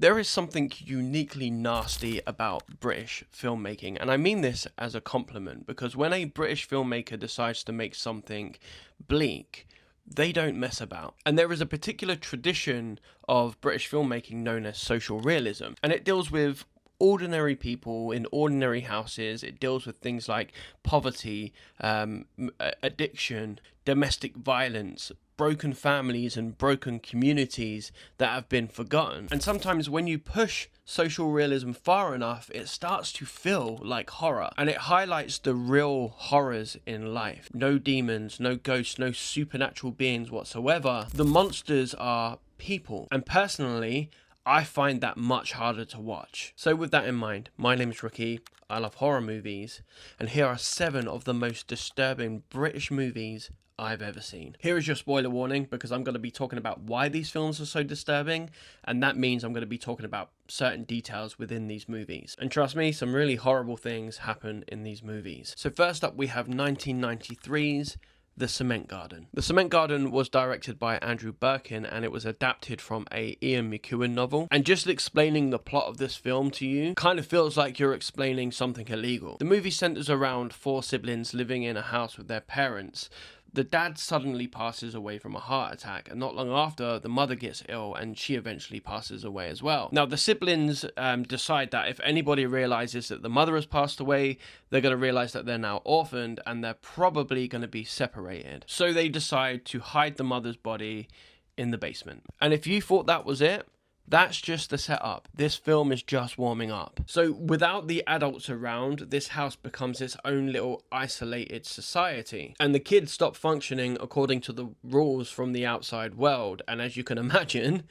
There is something uniquely nasty about British filmmaking, and I mean this as a compliment, because when a British filmmaker decides to make something bleak, they don't mess about. And there is a particular tradition of British filmmaking known as social realism, and it deals with ordinary people in ordinary houses. It deals with things like poverty, addiction, domestic violence, broken families and broken communities that have been forgotten. And sometimes when you push social realism far enough, it starts to feel like horror, and it highlights the real horrors in life. No demons, no ghosts, no supernatural beings whatsoever. The monsters are people, and personally I find that much harder to watch. So with that in mind, my name's Rookie, I love horror movies, and here are 7 of the most disturbing British movies I've ever seen. Here is your spoiler warning, because I'm going to be talking about why these films are so disturbing, and that means I'm going to be talking about certain details within these movies. And trust me, some really horrible things happen in these movies. So first up, we have 1993's The Cement Garden. The Cement Garden was directed by Andrew Birkin, and it was adapted from a Ian McEwan novel. And just explaining the plot of this film to you kind of feels like you're explaining something illegal. The movie centers around 4 siblings living in a house with their parents. The dad suddenly passes away from a heart attack, and not long after, the mother gets ill and she eventually passes away as well. Now, the siblings decide that if anybody realizes that the mother has passed away, they're going to realize that they're now orphaned and they're probably going to be separated. So they decide to hide the mother's body in the basement. And if you thought that was it, that's just the setup. This film is just warming up. So without the adults around, this house becomes its own little isolated society. And the kids stop functioning according to the rules from the outside world. And as you can imagine,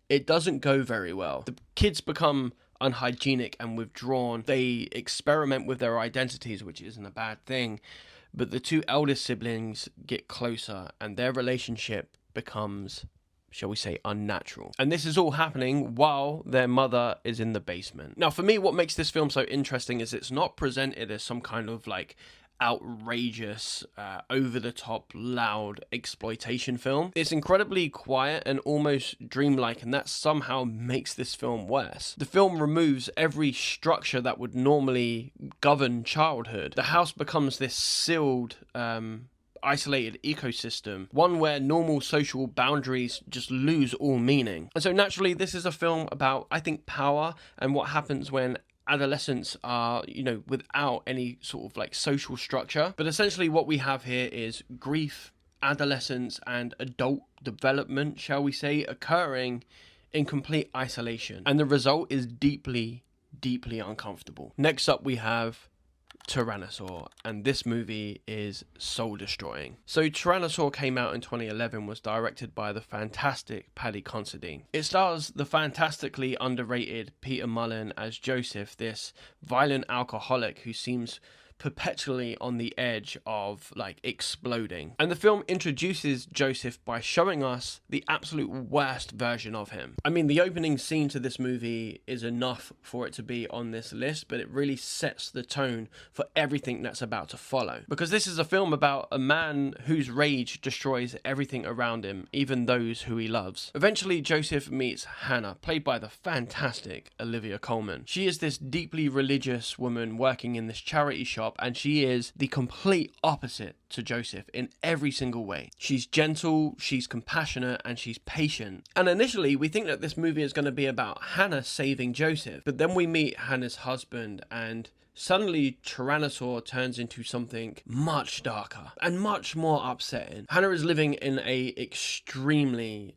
it doesn't go very well. The kids become unhygienic and withdrawn. They experiment with their identities, which isn't a bad thing. But the 2 eldest siblings get closer and their relationship becomes, shall we say, unnatural. And this is all happening while their mother is in the basement. Now, for me, what makes this film so interesting is it's not presented as some kind of like outrageous, over-the-top, loud exploitation film. It's incredibly quiet and almost dreamlike, and that somehow makes this film worse. The film removes every structure that would normally govern childhood. The house becomes this sealed, isolated ecosystem, one where normal social boundaries just lose all meaning. And so naturally, this is a film about, I think, power and what happens when adolescents are, without any sort of like social structure. But essentially what we have here is grief, adolescence, and adult development, shall we say, occurring in complete isolation. And the result is deeply, deeply uncomfortable. Next up, we have Tyrannosaur, and this movie is soul destroying. So Tyrannosaur came out in 2011, was directed by the fantastic Paddy Considine. It stars the fantastically underrated Peter Mullen as Joseph, this violent alcoholic who seems perpetually on the edge of like exploding. And the film introduces Joseph by showing us the absolute worst version of him. I mean, the opening scene to this movie is enough for it to be on this list, but it really sets the tone for everything that's about to follow. Because this is a film about a man whose rage destroys everything around him, even those who he loves. Eventually, Joseph meets Hannah, played by the fantastic Olivia Colman. She is this deeply religious woman working in this charity shop, and she is the complete opposite to Joseph in every single way. She's gentle, she's compassionate, and she's patient. And initially, we think that this movie is going to be about Hannah saving Joseph, but then we meet Hannah's husband, and suddenly Tyrannosaur turns into something much darker and much more upsetting. Hannah is living in a extremely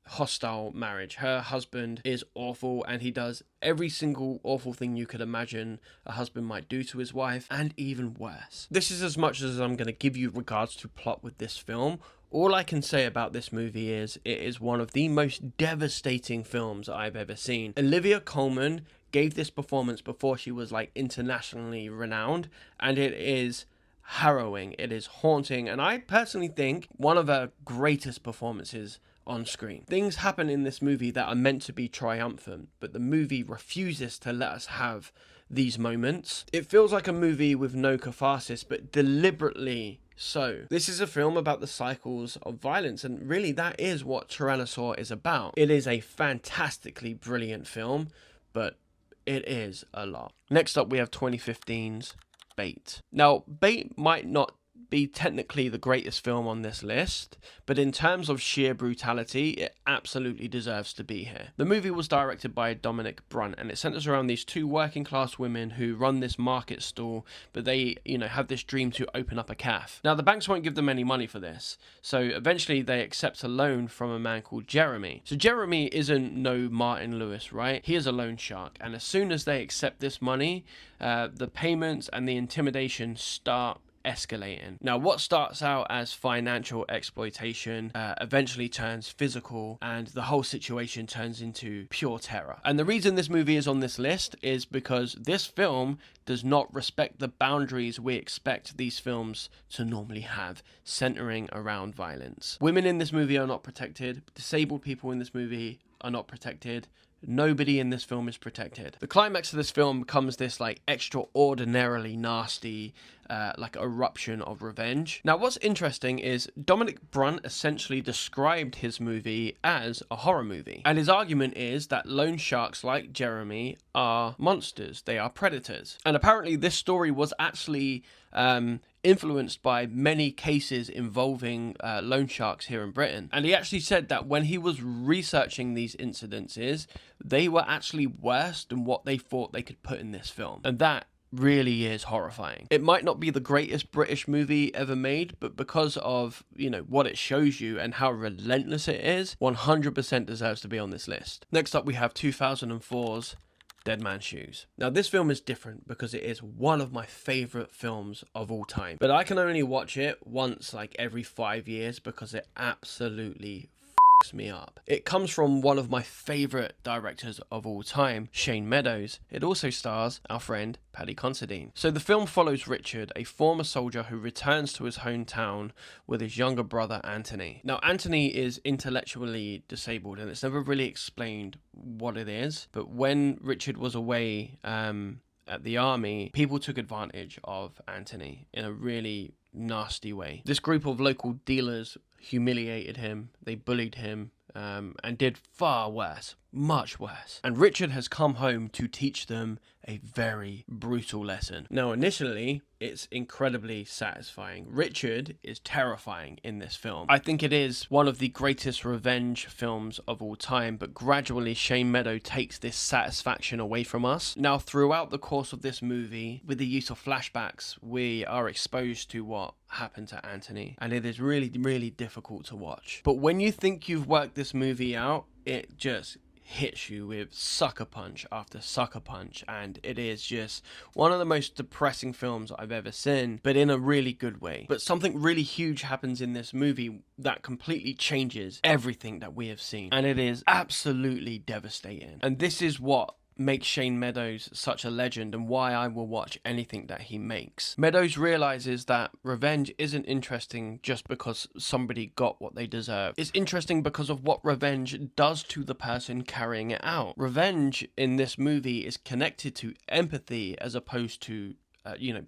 hostile marriage. Her husband is awful, and he does every single awful thing you could imagine a husband might do to his wife, and even worse. This is as much as I'm going to give you regards to plot with this film. All I can say about this movie is it is one of the most devastating films I've ever seen. Olivia Colman gave this performance before she was like internationally renowned, and it is harrowing, it is haunting, and I personally think one of her greatest performances on screen. Things happen in this movie that are meant to be triumphant, but the movie refuses to let us have these moments. It feels like a movie with no catharsis, but deliberately So, this is a film about the cycles of violence, and really that is what Tyrannosaur is about. It is a fantastically brilliant film, but it is a lot. Next up, we have 2015's Bait. Now, Bait might not be technically the greatest film on this list, but in terms of sheer brutality, it absolutely deserves to be here. The movie was directed by Dominic Brunt, and it centers around these two working class women who run this market stall, but they, have this dream to open up a cafe. Now, the banks won't give them any money for this, so eventually they accept a loan from a man called Jeremy. So Jeremy isn't no Martin Lewis, right? He is a loan shark, and as soon as they accept this money, the payments and the intimidation start escalating. Now, what starts out as financial exploitation eventually turns physical, and the whole situation turns into pure terror. And the reason this movie is on this list is because this film does not respect the boundaries we expect these films to normally have, centering around violence. Women in this movie are not protected. Disabled people in this movie are not protected. Nobody in this film is protected. The climax of this film becomes this extraordinarily nasty eruption of revenge. Now, what's interesting is Dominic Brunt essentially described his movie as a horror movie, and his argument is that loan sharks like Jeremy are monsters. They are predators. And apparently this story was actually influenced by many cases involving loan sharks here in Britain. And he actually said that when he was researching these incidences, they were actually worse than what they thought they could put in this film. And that really is horrifying. It might not be the greatest British movie ever made, but because of, what it shows you and how relentless it is, 100% deserves to be on this list. Next up, we have 2004's Dead Man's Shoes. Now, this film is different because it is one of my favorite films of all time, but I can only watch it once every 5 years because it absolutely me up. It comes from one of my favorite directors of all time, Shane Meadows. It also stars our friend Paddy Considine. So the film follows Richard, a former soldier who returns to his hometown with his younger brother Anthony. Now, Anthony is intellectually disabled, and it's never really explained what it is, but when Richard was away at the army, people took advantage of Anthony in a really nasty way. This group of local dealers humiliated him, they bullied him, and did far worse, much worse. And Richard has come home to teach them a very brutal lesson. Now, initially, it's incredibly satisfying. Richard is terrifying in this film. I think it is one of the greatest revenge films of all time, but gradually Shane Meadows takes this satisfaction away from us. Now, throughout the course of this movie, with the use of flashbacks, we are exposed to what happened to Anthony, and it is really, really difficult to watch. But when you think you've worked this movie out, it just hits you with sucker punch after sucker punch, and it is just one of the most depressing films I've ever seen, but in a really good way. But something really huge happens in this movie that completely changes everything that we have seen, and it is absolutely devastating. And this is what makes Shane Meadows such a legend and why I will watch anything that he makes. Meadows realizes that revenge isn't interesting just because somebody got what they deserve. It's interesting because of what revenge does to the person carrying it out. Revenge in this movie is connected to empathy as opposed to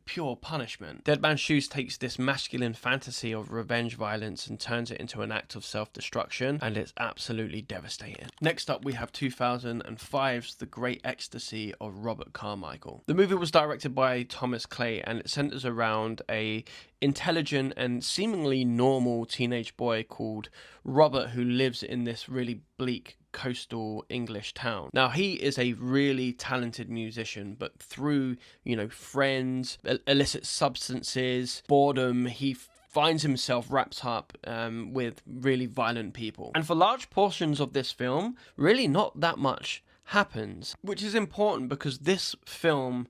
pure punishment. Dead Man's Shoes takes this masculine fantasy of revenge violence and turns it into an act of self-destruction, and it's absolutely devastating. Next up, we have 2005's The Great Ecstasy of Robert Carmichael. The movie was directed by Thomas Clay, and it centers around a intelligent and seemingly normal teenage boy called Robert who lives in this really bleak coastal English town. Now, he is a really talented musician, but through, friends, illicit substances, boredom, he finds himself wrapped up with really violent people. And for large portions of this film, really not that much happens, which is important because this film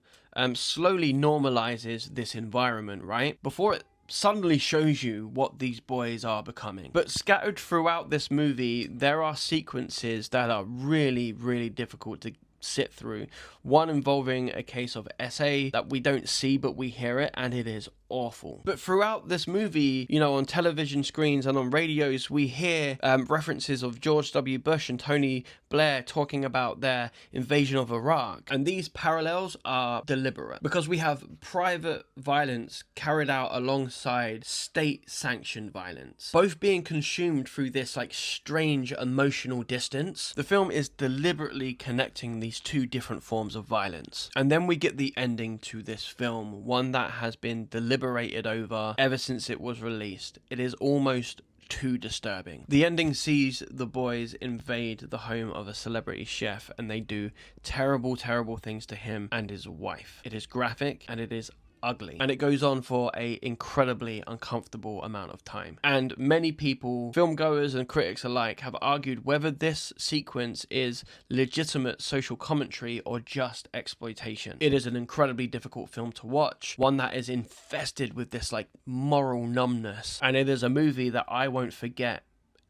slowly normalizes this environment, right? Before it suddenly shows you what these boys are becoming. But scattered throughout this movie, there are sequences that are really, really difficult sit through. One involving a case of SA that we don't see but we hear it, and it is awful. But throughout this movie, you know, on television screens and on radios, we hear references of George W. Bush and Tony Blair talking about their invasion of Iraq. And these parallels are deliberate because we have private violence carried out alongside state-sanctioned violence, both being consumed through this like strange emotional distance. The film is deliberately connecting these two different forms of violence. And then we get the ending to this film, one that has been deliberated over ever since it was released. It is almost too disturbing. The ending sees the boys invade the home of a celebrity chef, and they do terrible, terrible things to him and his wife. It is graphic and it is ugly, and it goes on for a incredibly uncomfortable amount of time. And many people, filmgoers and critics alike, have argued whether this sequence is legitimate social commentary or just exploitation. It is an incredibly difficult film to watch, one that is infested with this like moral numbness, and it is a movie that I won't forget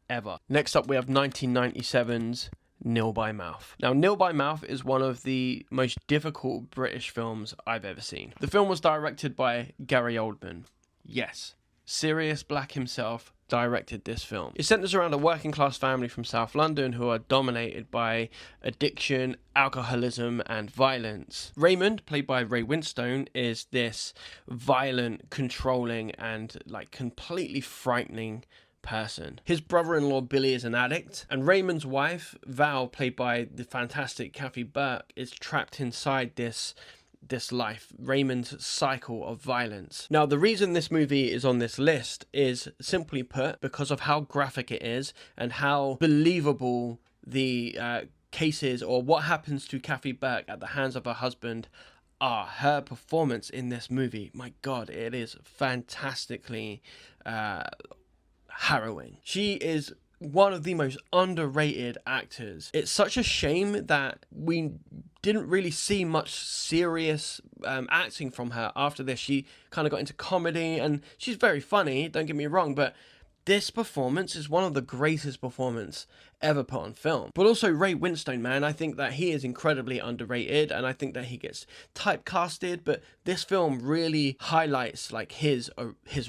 ever. Next up we have 1997's Nil By Mouth. Now, Nil By Mouth is one of the most difficult British films I've ever seen. The film was directed by Gary Oldman. Yes, Sirius Black himself directed this film. It centers around a working class family from South London who are dominated by addiction, alcoholism, and violence. Raymond, played by Ray Winstone, is this violent, controlling, and like completely frightening person. His brother-in-law Billy is an addict, and Raymond's wife Val, played by the fantastic Kathy Burke, is trapped inside this life, Raymond's cycle of violence. Now, the reason this movie is on this list is, simply put, because of how graphic it is and how believable the cases or what happens to Kathy Burke at the hands of her husband are. Her performance in this movie, my God, it is fantastically harrowing. She is one of the most underrated actors. It's such a shame that we didn't really see much serious acting from her after this. She kind of got into comedy, and she's very funny, don't get me wrong, but this performance is one of the greatest performances ever put on film. But also Ray Winstone, man, I think that he is incredibly underrated, and I think that he gets typecasted, but this film really highlights like his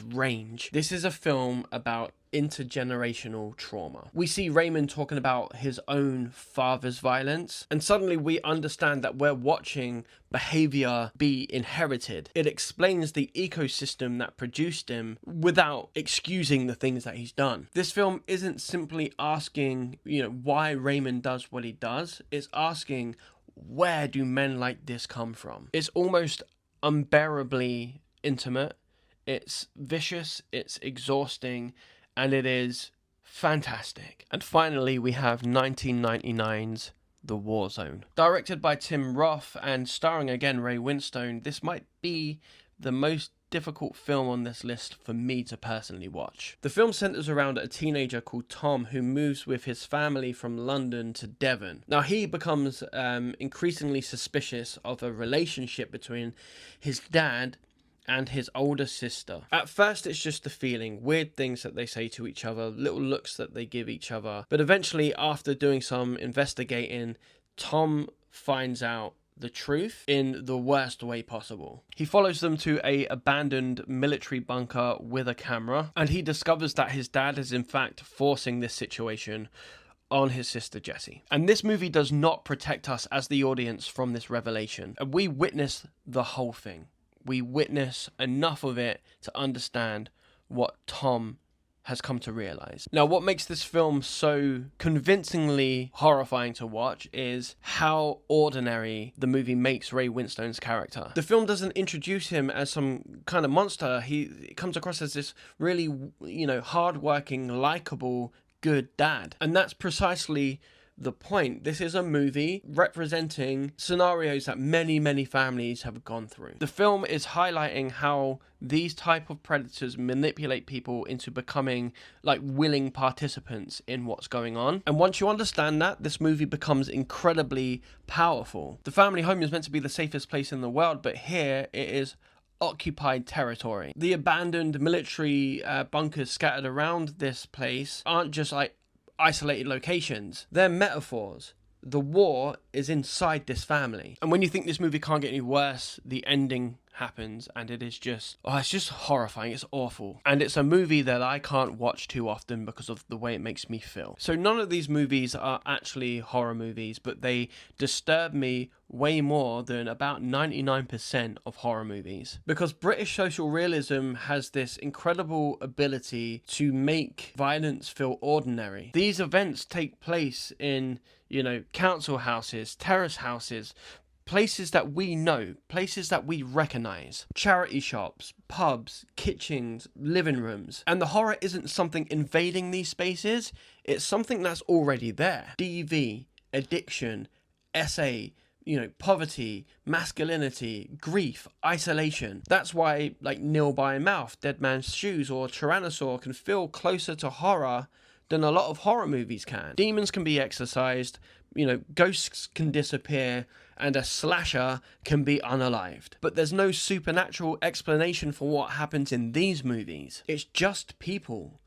range. This is a film about intergenerational trauma. We see Raymond talking about his own father's violence, and suddenly we understand that we're watching behavior be inherited. It explains the ecosystem that produced him without excusing the things that he's done. This film isn't simply asking, why Raymond does what he does. It's asking, where do men like this come from? It's almost unbearably intimate. It's vicious, it's exhausting, and it is fantastic. And finally, we have 1999's The War Zone. Directed by Tim Roth and starring again Ray Winstone, this might be the most difficult film on this list for me to personally watch. The film centers around a teenager called Tom who moves with his family from London to Devon. Now, he becomes increasingly suspicious of a relationship between his dad and his older sister. At first, it's just a feeling, weird things that they say to each other, little looks that they give each other. But eventually, after doing some investigating, Tom finds out the truth in the worst way possible. He follows them to a abandoned military bunker with a camera, and he discovers that his dad is in fact forcing this situation on his sister Jessie. And this movie does not protect us as the audience from this revelation. And we witness the whole thing. We witness enough of it to understand what Tom has come to realize. Now, what makes this film so convincingly horrifying to watch is how ordinary the movie makes Ray Winstone's character. The film doesn't introduce him as some kind of monster. He comes across as this really, hardworking, likable, good dad. And that's precisely the point. This is a movie representing scenarios that many, many families have gone through. The film is highlighting how these type of predators manipulate people into becoming like willing participants in what's going on. And once you understand that, this movie becomes incredibly powerful. The family home is meant to be the safest place in the world, but here it is occupied territory. The abandoned military bunkers scattered around this place aren't just like isolated locations. They're metaphors. the war is inside this family. And when you think this movie can't get any worse, the ending happens and it is just, oh, it's just horrifying. It's awful. And it's a movie that I can't watch too often because of the way it makes me feel. So none of these movies are actually horror movies, but they disturb me way more than about 99% of horror movies, because British social realism has this incredible ability to make violence feel ordinary. These events take place in, council houses, terrace houses, places that we know, places that we recognize, charity shops, pubs, kitchens, living rooms. And the horror isn't something invading these spaces, it's something that's already there. DV, addiction, SA, poverty, masculinity, grief, isolation. That's why, like, Nil By Mouth, Dead Man's Shoes, or Tyrannosaur can feel closer to horror than a lot of horror movies can. Demons can be exorcised, ghosts can disappear, and a slasher can be unalived. But there's no supernatural explanation for what happens in these movies. It's just people,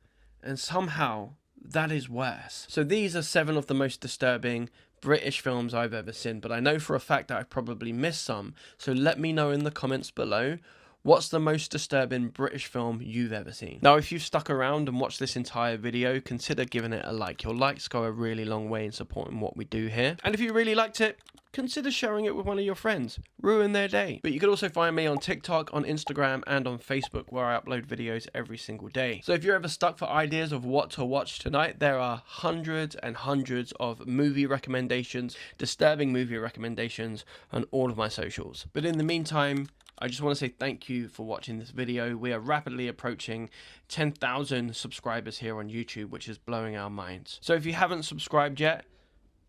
and somehow that is worse. So these are 7 of the most disturbing British films I've ever seen, but I know for a fact that I've probably missed some, so let me know in the comments below. What's the most disturbing British film you've ever seen? Now, if you've stuck around and watched this entire video, consider giving it a like. Your likes go a really long way in supporting what we do here. And if you really liked it, consider sharing it with one of your friends. Ruin their day. But you can also find me on TikTok, on Instagram, and on Facebook, where I upload videos every single day. So if you're ever stuck for ideas of what to watch tonight, there are hundreds and hundreds of movie recommendations, disturbing movie recommendations, on all of my socials. But in the meantime, I just want to say thank you for watching this video. We are rapidly approaching 10,000 subscribers here on YouTube, which is blowing our minds. So if you haven't subscribed yet,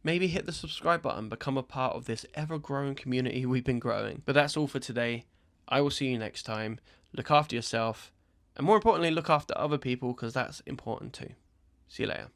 maybe hit the subscribe button, become a part of this ever-growing community we've been growing. But that's all for today. I will see you next time. Look after yourself, and more importantly, look after other people, because that's important too. See you later.